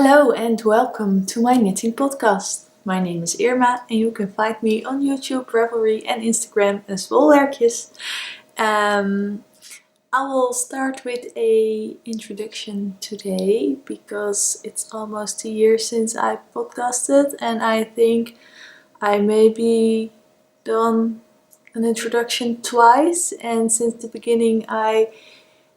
Hello and welcome to my knitting podcast. My name is Irma and you can find me on YouTube, Ravelry and Instagram as Wolwerkjes. I will start with a introduction today because it's almost a year since I podcasted and I think I maybe done an introduction twice, and since the beginning I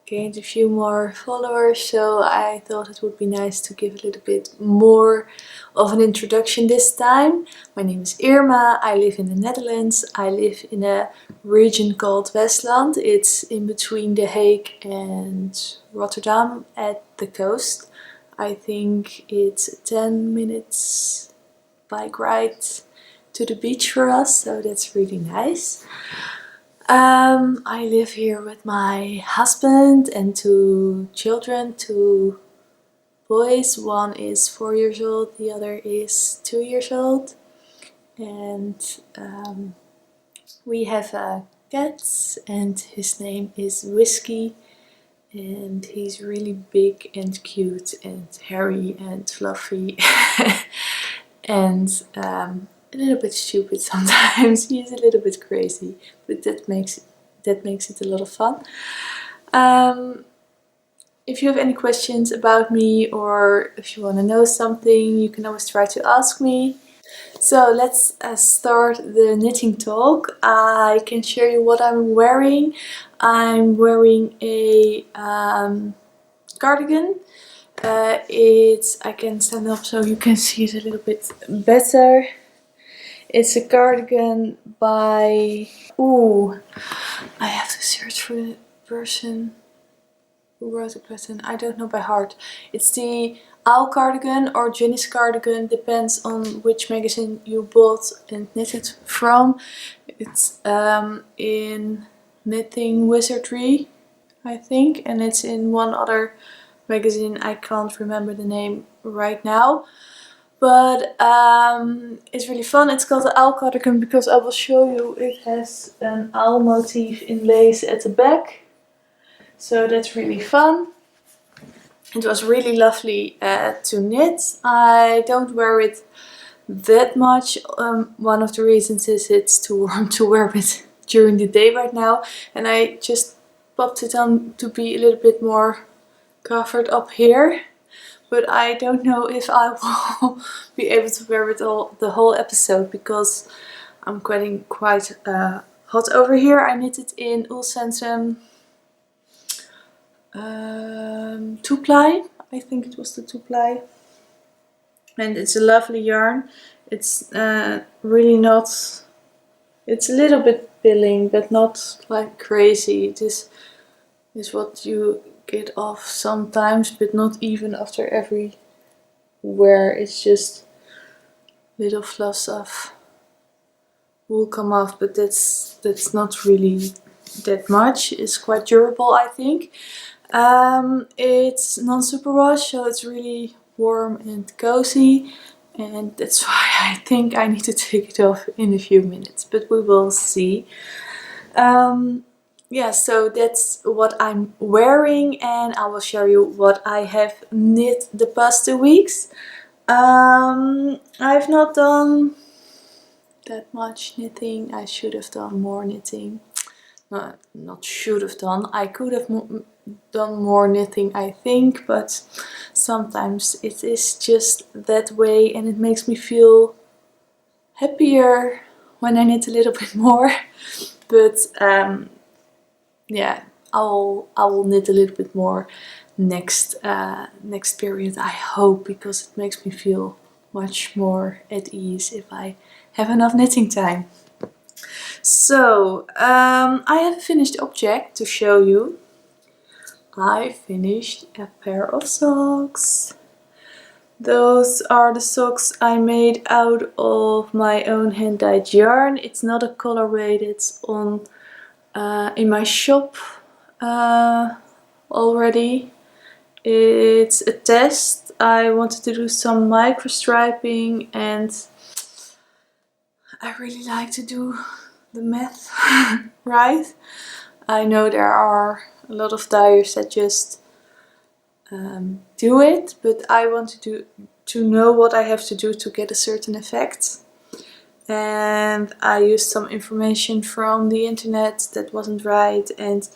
gained a few more followers, so I thought it would be nice to give a little bit more of an introduction this time. My name is Irma, I live in the Netherlands. I live in a region called Westland. It's in between The Hague and Rotterdam at the coast. I think it's a 10 minutes bike ride to the beach for us, so that's really nice. I live here with my husband and two children, two boys. One is 4 years old, the other is 2 years old. And we have a cat and his name is Whiskey. And he's really big and cute and hairy and fluffy. And a little bit stupid sometimes. He's a little bit crazy, but that makes it a lot of fun. If you have any questions about me or if you want to know something, you can always try to ask me. So let's start the knitting talk. I can share you what I'm wearing. I'm wearing a cardigan. I can stand up so you can see it a little bit better. It's a cardigan by... I have to search for the person who wrote the pattern. I don't know by heart. It's the Owl cardigan or Jenny's cardigan, depends on which magazine you bought and knitted from. It's in Knitting Wizardry, I think, and it's in one other magazine. I can't remember the name right now. But it's really fun. It's called the owl cardigan because I will show you it has an owl motif in lace at the back. So that's really fun. It was really lovely to knit. I don't wear it that much. One of the reasons is it's too warm to wear it during the day right now. And I just popped it on to be a little bit more covered up here. But I don't know if I will be able to wear it the whole episode because I'm getting quite hot over here. I knitted in Wool Centrum 2-ply. I think it was the 2-ply. And it's a lovely yarn. It's really not... It's a little bit pilling, but not like crazy. This is what you get off sometimes, but not even after every wear. It's just little fluffs of wool come off, but that's not really that much. It's quite durable, I think. It's non-superwash, so it's really warm and cozy, and that's why I think I need to take it off in a few minutes, but we will see. Yeah, so that's what I'm wearing, and I will show you what I have knit the past 2 weeks. I've not done that much knitting. I should have done more knitting. Not should have done. I could have done more knitting, I think, but sometimes it is just that way and it makes me feel happier when I knit a little bit more. But yeah, I will knit a little bit more next period, I hope, because it makes me feel much more at ease if I have enough knitting time. So I have a finished object to show you. I finished a pair of socks. Those are the socks I made out of my own hand-dyed yarn. It's not a colorway that's on in my shop already. It's a test. I wanted to do some micro striping and I really like to do the math right. I know there are a lot of dyers that just do it, but I wanted to know what I have to do to get a certain effect. And I used some information from the internet that wasn't right, and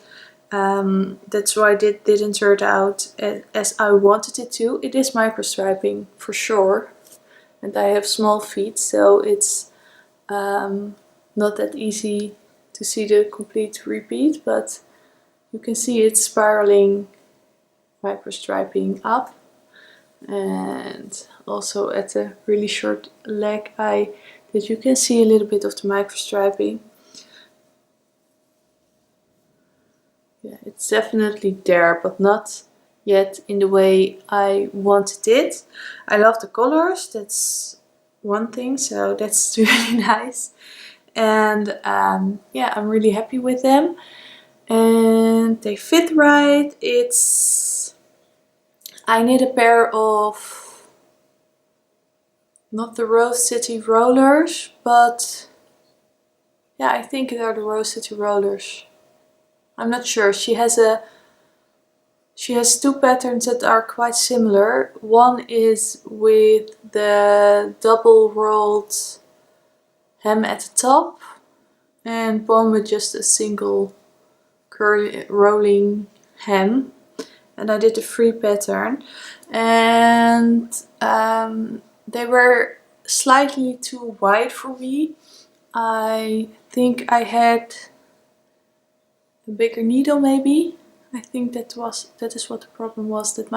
that's why it didn't turn out as I wanted it to. It is microstriping for sure, and I have small feet, so it's not that easy to see the complete repeat, but you can see it spiraling microstriping up. And also at the really short leg that you can see a little bit of the microstriping. Yeah, it's definitely there, but not yet in the way I wanted it. I love the colors, that's one thing, so that's really nice. And yeah, I'm really happy with them. And they fit right. I need a pair of, not the Rose City rollers, but yeah, I think they are the Rose City rollers. I'm not sure. She has two patterns that are quite similar. One is with the double rolled hem at the top, and one with just a single curly rolling hem. And I did a free pattern, and they were slightly too wide for me. I think I had a bigger needle maybe. I think that is what the problem was, that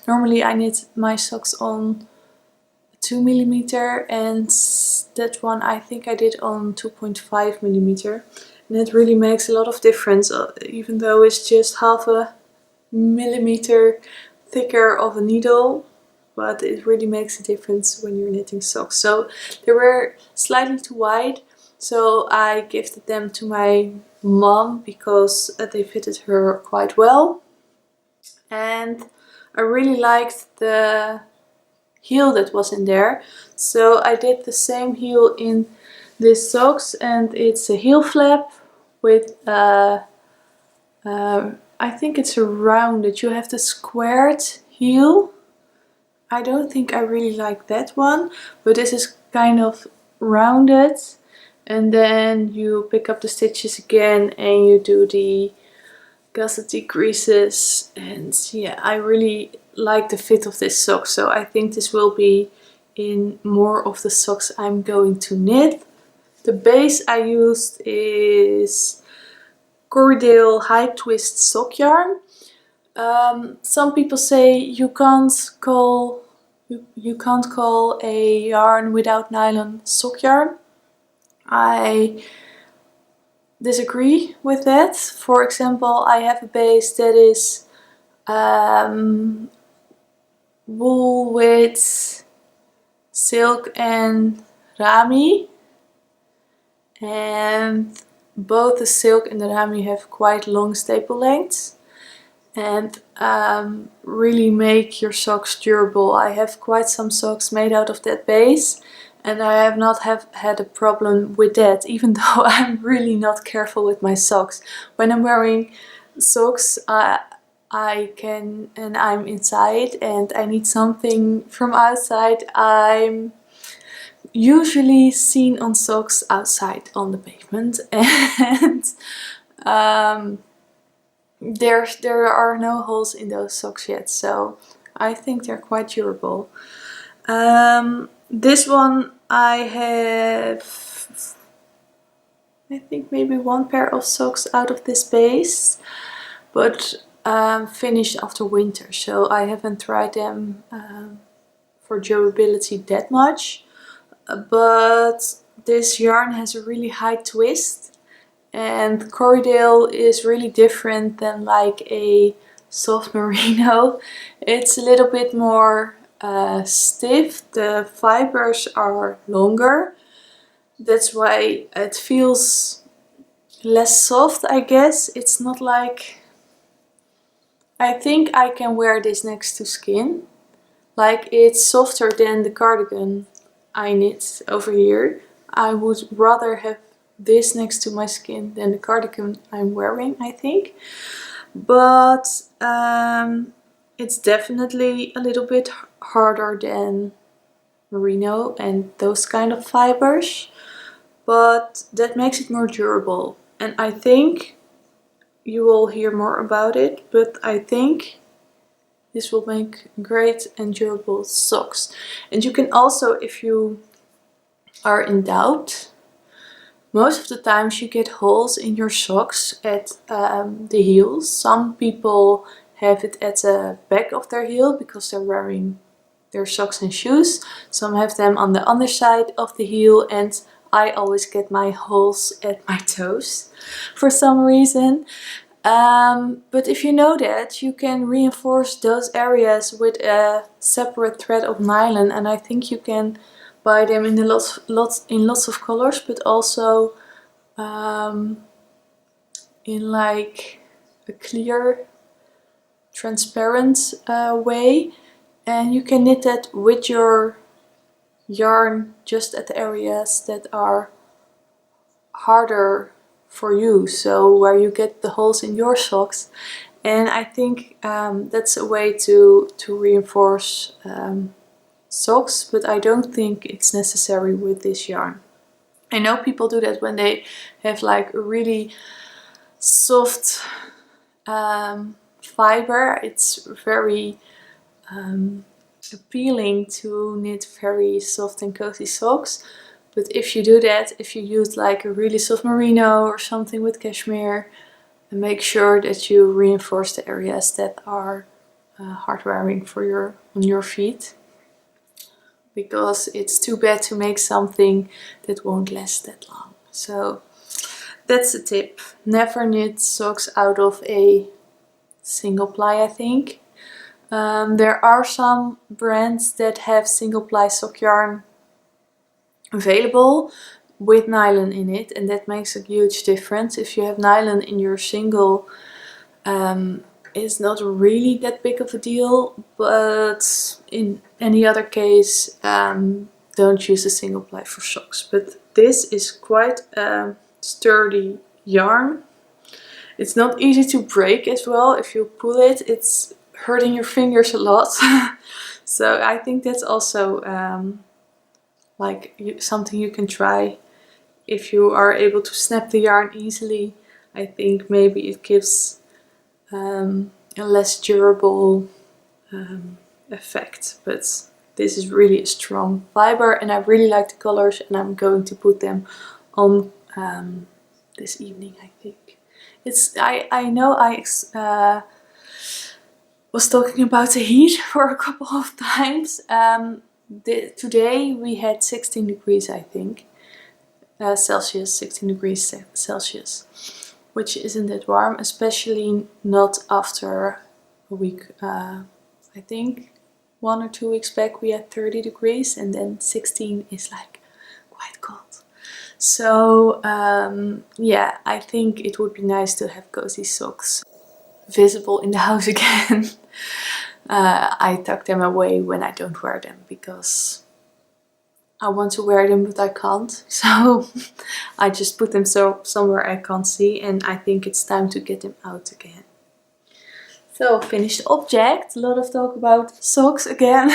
normally I knit my socks on 2mm, and that one I think I did on 2.5mm, and it really makes a lot of difference, even though it's just half a millimeter thicker of a needle, but it really makes a difference when you're knitting socks. So they were slightly too wide, so I gifted them to my mom because they fitted her quite well. And I really liked the heel that was in there, so I did the same heel in this socks, and it's a heel flap with I think it's a rounded, you have the squared heel. I don't think I really like that one, but this is kind of rounded, and then you pick up the stitches again and you do the gusset decreases. And yeah, I really like the fit of this sock, so I think this will be in more of the socks I'm going to knit. The base I used is Corriedale High Twist sock yarn. Some people say you can't call a yarn without nylon sock yarn. I disagree with that. For example, I have a base that is wool with silk and rami, and both the silk and the rami have quite long staple lengths and really make your socks durable. I have quite some socks made out of that base, and I have not had a problem with that, even though I'm really not careful with my socks. When I'm wearing socks, and I'm inside and I need something from outside, I'm usually seen on socks outside on the pavement, and there are no holes in those socks yet, so I think they're quite durable. This one I have, I think maybe one pair of socks out of this base, but finished after winter, so I haven't tried them for durability that much. But this yarn has a really high twist, and Corriedale is really different than like a soft merino. It's a little bit more stiff, the fibers are longer, that's why it feels less soft, I guess. It's not like, I think I can wear this next to skin. Like, it's softer than the cardigan I knit over here. I would rather have this next to my skin than the cardigan I'm wearing, I think. But It's definitely a little bit harder than merino and those kind of fibers, but that makes it more durable. And I think you will hear more about it, but I think this will make great and durable socks. And you can also, if you are in doubt, most of the times you get holes in your socks at the heels. Some people have it at the back of their heel because they're wearing their socks and shoes. Some have them on the underside of the heel, and I always get my holes at my toes for some reason. But if you know that, you can reinforce those areas with a separate thread of nylon, and I think you can buy them in lots of colors, but also in like a clear, transparent way. And you can knit that with your yarn just at the areas that are harder for you, so where you get the holes in your socks. And I think that's a way to reinforce socks, but I don't think it's necessary with this yarn. I know people do that when they have like a really soft fiber. It's very appealing to knit very soft and cozy socks. But if you do that, if you use like a really soft merino or something with cashmere, and make sure that you reinforce the areas that are hard wearing for on your feet, because it's too bad to make something that won't last that long. So that's the tip. Never knit socks out of a single ply, I think. There are some brands that have single ply sock yarn available with nylon in it, and that makes a huge difference. If you have nylon in your single, it's not really that big of a deal, but in any other case, don't use a single ply for socks. But this is quite a sturdy yarn. It's not easy to break as well. If you pull it, it's hurting your fingers a lot. So I think that's also something you can try. If you are able to snap the yarn easily, I think maybe it gives a less durable effect. But this is really a strong fiber, and I really like the colors, and I'm going to put them on this evening, I think. I know I was talking about the heat for a couple of times. Today we had 16 degrees, I think. Celsius, 16 degrees Celsius, which isn't that warm, especially not after a week. I think 1 or 2 weeks back we had 30 degrees, and then 16 is like quite cold. So yeah, I think it would be nice to have cozy socks visible in the house again. I tuck them away when I don't wear them because I want to wear them, but I can't. So I just put them somewhere I can't see, and I think it's time to get them out again. So, finished object. A lot of talk about socks again.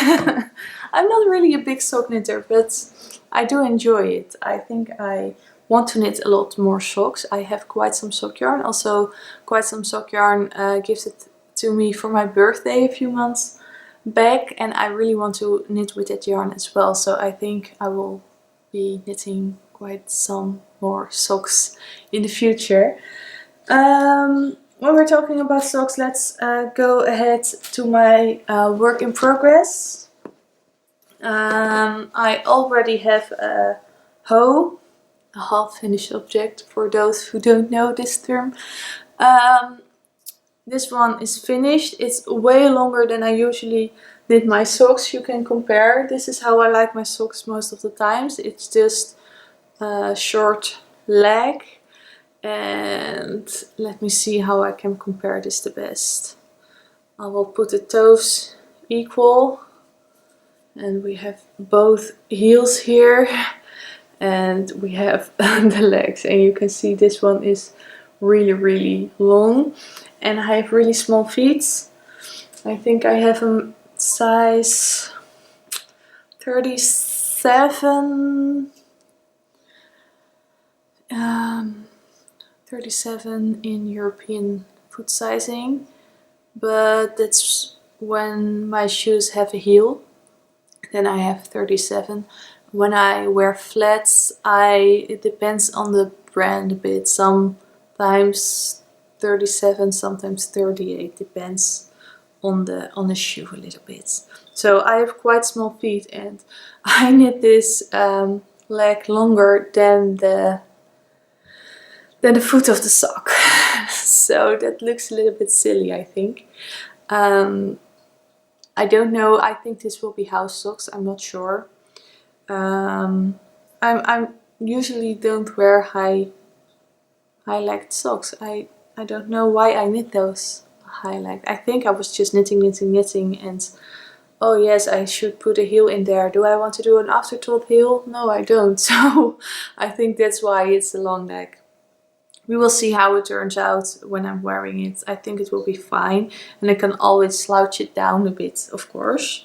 I'm not really a big sock knitter, but I do enjoy it. I think I want to knit a lot more socks. I have quite some sock yarn. Also, quite some sock yarn gifted to me for my birthday a few months back, and I really want to knit with that yarn as well. So I think I will be knitting quite some more socks in the future. When we're talking about socks, let's go ahead to my work in progress. I already have a hoe, a half finished object for those who don't know this term. This one is finished. It's way longer than I usually knit my socks. You can compare. This is how I like my socks most of the times. It's just a short leg. And let me see how I can compare this the best. I will put the toes equal. And we have both heels here. And we have the legs. And you can see this one is really, really long. And I have really small feet. I think I have a size 37. 37 in European foot sizing, but that's when my shoes have a heel. Then I have 37. When I wear flats, it depends on the brand a bit. Sometimes 37, sometimes 38, depends on the shoe a little bit. So I have quite small feet, and I knit this leg longer than the foot of the sock. So that looks a little bit silly, I think. I don't know, I think this will be house socks, I'm not sure. I'm usually don't wear high-legged socks. I don't know why I knit those high-legged. I think I was just knitting and oh yes, I should put a heel in there. Do I want to do an afterthought heel? No, I don't. So I think that's why it's a long leg. We will see how it turns out when I'm wearing it. I think it will be fine, and I can always slouch it down a bit, of course.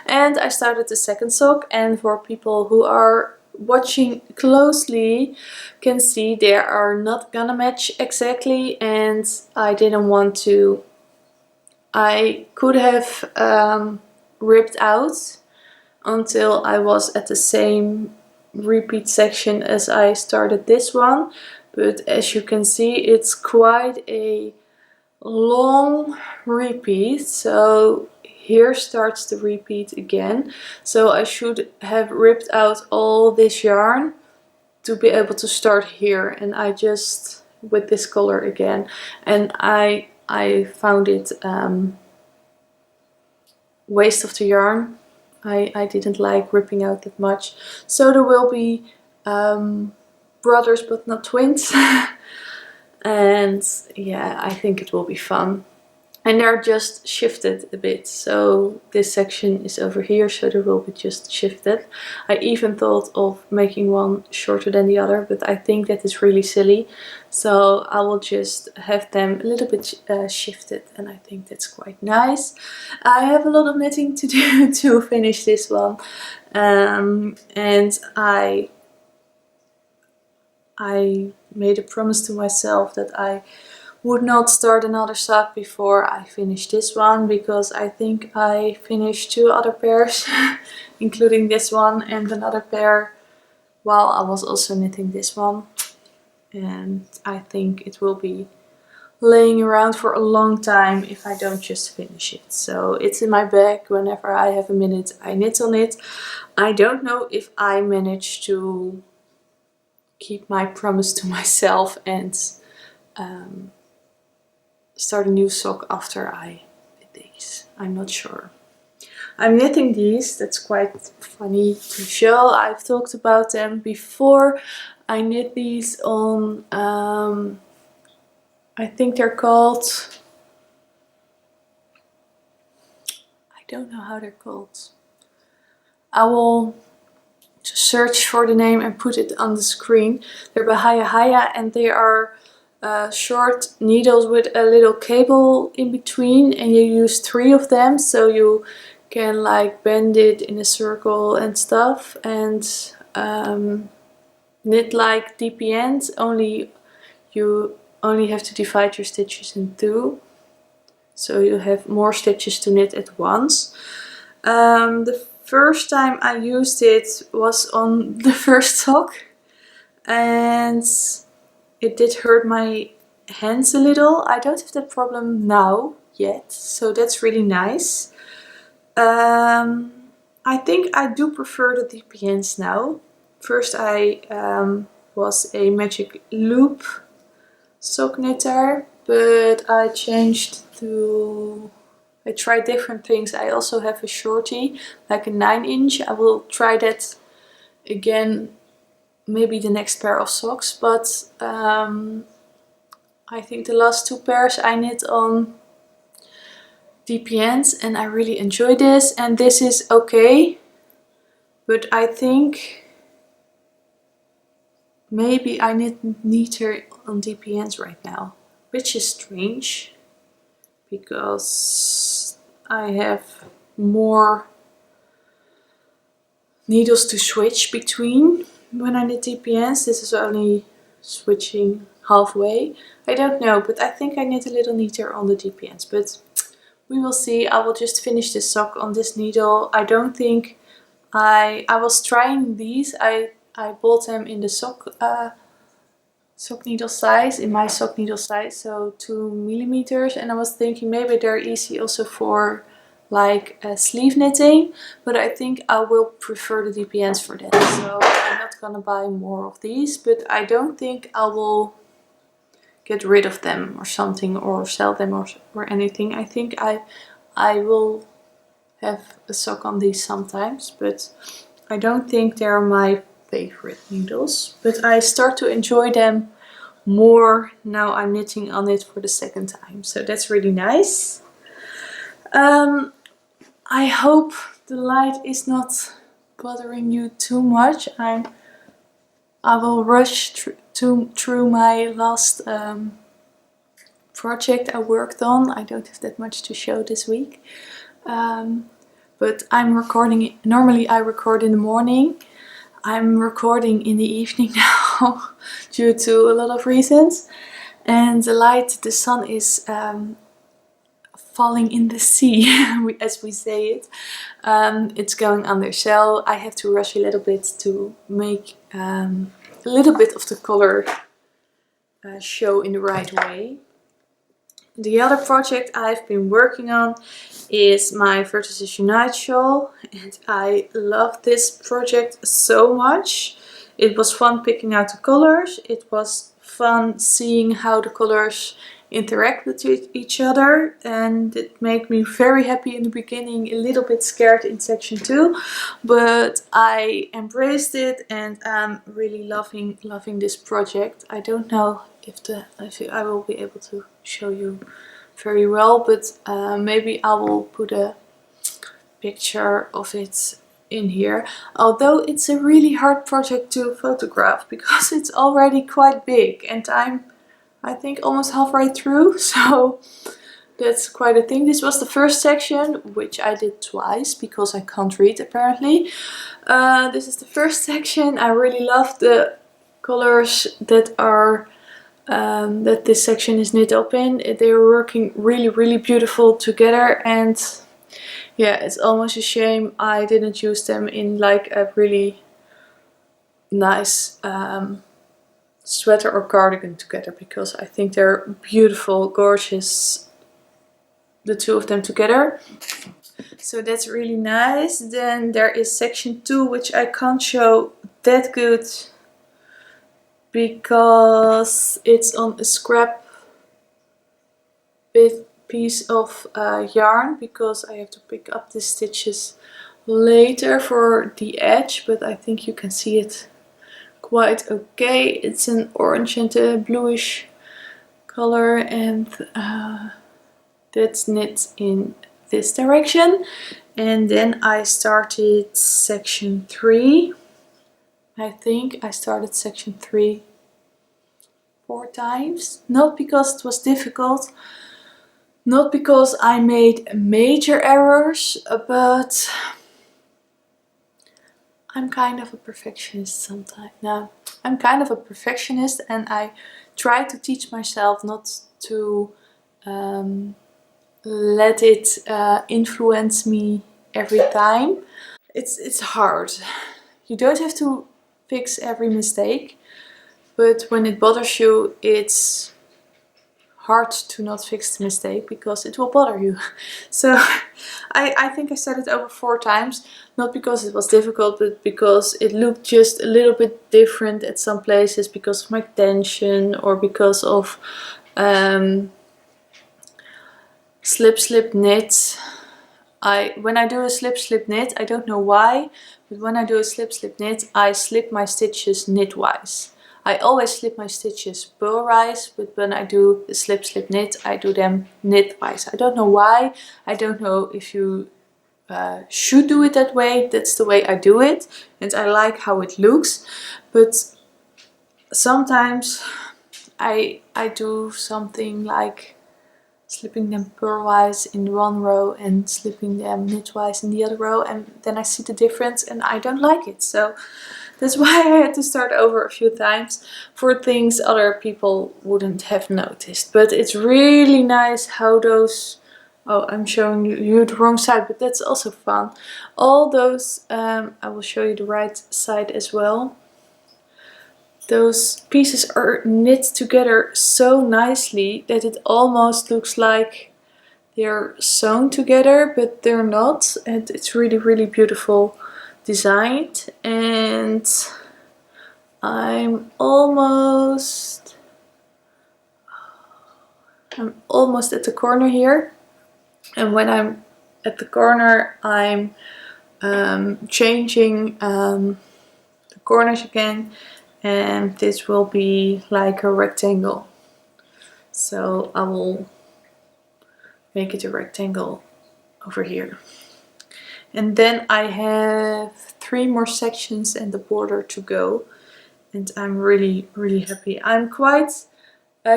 And I started the second sock, and for people who are watching closely can see they are not gonna match exactly, and I didn't want to. I could have ripped out until I was at the same repeat section as I started this one, but as you can see it's quite a long repeat, so here starts the repeat again. So I should have ripped out all this yarn to be able to start here, and I just with this color again, and I found it waste of the yarn. I didn't like ripping out that much. So there will be brothers but not twins. And yeah, I think it will be fun. And they're just shifted a bit. So this section is over here, so they will be just shifted. I even thought of making one shorter than the other, but I think that is really silly. So I will just have them a little bit shifted, and I think that's quite nice. I have a lot of knitting to do to finish this one. And I made a promise to myself that I would not start another sock before I finish this one, because I think I finished 2 other pairs including this one and another pair while I was also knitting this one, and I think it will be laying around for a long time if I don't just finish it. So it's in my bag. Whenever I have a minute I knit on it. I don't know if I managed to keep my promise to myself and start a new sock after I knit these. I'm not sure. I'm knitting these, that's quite funny to show. I've talked about them before. I knit these on, I think they're called, I don't know how they're called. I will just search for the name and put it on the screen. They're by Haya Haya, and they are short needles with a little cable in between, and you use 3 of them, so you can like bend it in a circle and stuff, and knit like DPNs, only you only have to divide your stitches in 2, so you have more stitches to knit at once. The first time I used it was on the first sock, and it did hurt my hands a little. I don't have that problem now yet, so that's really nice. I think I do prefer the DPNs now. First I was a magic loop sock knitter, but I changed to... I tried different things. I also have a shorty, like a 9-inch. I will try that again, maybe the next pair of socks, but I think the last 2 pairs I knit on DPNs, and I really enjoy this, and this is okay, but I think maybe I knit neater on DPNs right now, which is strange, because I have more needles to switch between when I knit DPNs. This is only switching halfway. I don't know, but I think I knit a little neater on the DPNs, but we will see. I will just finish this sock on this needle. I don't think I was trying these. I bought them in the sock needle size, in my sock needle size, so 2mm, and I was thinking maybe they're easy also for like sleeve knitting, but I think I will prefer the DPNs for that, so I'm not gonna buy more of these, but I don't think I will get rid of them or something, or sell them or anything. I think I will have a sock on these sometimes, but I don't think they're my favorite needles, but I start to enjoy them more now I'm knitting on it for the second time, so that's really nice. I hope the light is not bothering you too much. I will rush through my last project I worked on. I don't have that much to show this week, but I'm recording. Normally I record in the morning. I'm recording in the evening now due to a lot of reasons, and the sun is falling in the sea, as we say it. It's going under, so I have to rush a little bit to make a little bit of the color show in the right way. The other project I've been working on is my Vertices Unite shawl, and I love this project so much. It was fun picking out the colors, it was fun seeing how the colors interact with each other, and it made me very happy in the beginning, a little bit scared in section 2, but I embraced it and I'm really loving this project. I don't know if I will be able to show you very well, but maybe I will put a picture of it in here, although it's a really hard project to photograph because it's already quite big and I think almost halfway through, so that's quite a thing. This was the first section, which I did twice because I can't read apparently. This is the first section. I really love the colors that are that this section is knit up in. They are working really beautiful together, and yeah, it's almost a shame I didn't use them in like a really nice sweater or cardigan together, because I think they're beautiful, gorgeous, the two of them together. So that's really nice. Then there is section 2, which I can't show that good because it's on a scrap piece of yarn, because I have to pick up the stitches later for the edge, but I think you can see it quite okay. It's an orange and a bluish color, and that's knit in this direction. And then I started section 3. I think I started section 3 4 times, not because it was difficult, not because I made major errors, but I'm kind of a perfectionist sometimes. No, I'm kind of a perfectionist, and I try to teach myself not to let it influence me every time. It's hard. You don't have to fix every mistake, but when it bothers you, it's hard to not fix the mistake because it will bother you. So I think I said it over 4 times, not because it was difficult, but because it looked just a little bit different at some places because of my tension, or because of slip knit. When I do a slip knit, I don't know why, but when I do a slip knit, I slip my stitches knitwise. I always slip my stitches purlwise, but when I do the slip knit, I do them knitwise. I don't know why. I don't know if you should do it that way. That's the way I do it, and I like how it looks. But sometimes I do something like slipping them purlwise in one row and slipping them knitwise in the other row, and then I see the difference and I don't like it. So that's why I had to start over a few times for things other people wouldn't have noticed. But it's really nice how those, oh, I'm showing you the wrong side, but that's also fun. All those, I will show you the right side as well. Those pieces are knit together so nicely that it almost looks like they're sewn together, but they're not. And it's really, really beautiful designed. And I'm almost at the corner here. And when I'm at the corner, I'm changing the corners again. And this will be like a rectangle. So I will make it a rectangle over here. And then I have 3 more sections and the border to go. And I'm really, really happy. I'm quite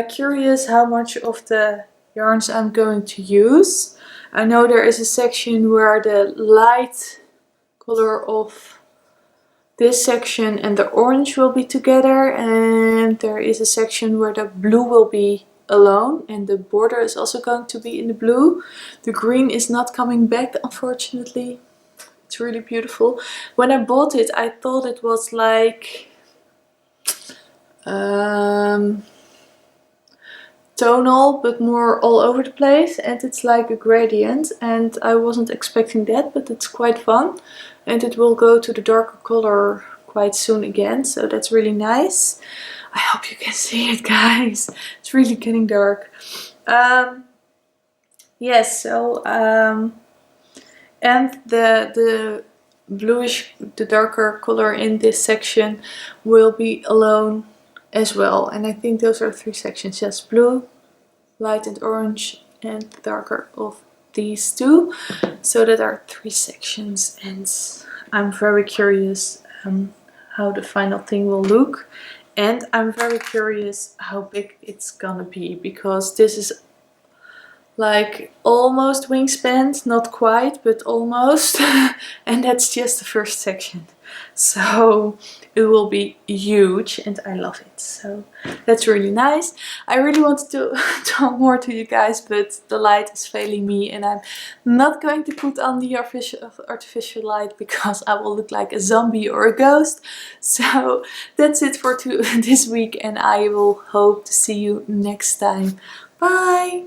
curious how much of the yarns I'm going to use. I know there is a section where the light color of this section and the orange will be together, and there is a section where the blue will be alone and the border is also going to be in the blue. The green is not coming back, unfortunately. It's really beautiful. When I bought it, I thought it was like tonal but more all over the place, and it's like a gradient, and I wasn't expecting that, but it's quite fun. And it will go to the darker color quite soon again, so that's really nice. I hope you can see it, guys. It's really getting dark. Yes, so and the bluish, the darker color in this section will be alone as well. And I think those are 3 sections. Yes, blue, light and orange, and the darker of these 2. So that are 3 sections, and I'm very curious how the final thing will look. And I'm very curious how big it's gonna be, because this is like almost wingspan, not quite, but almost. And that's just the first section. So it will be huge and I love it. So that's really nice. I really wanted to talk more to you guys, but the light is failing me and I'm not going to put on the artificial light because I will look like a zombie or a ghost. So that's it for this week, and I will hope to see you next time. Bye!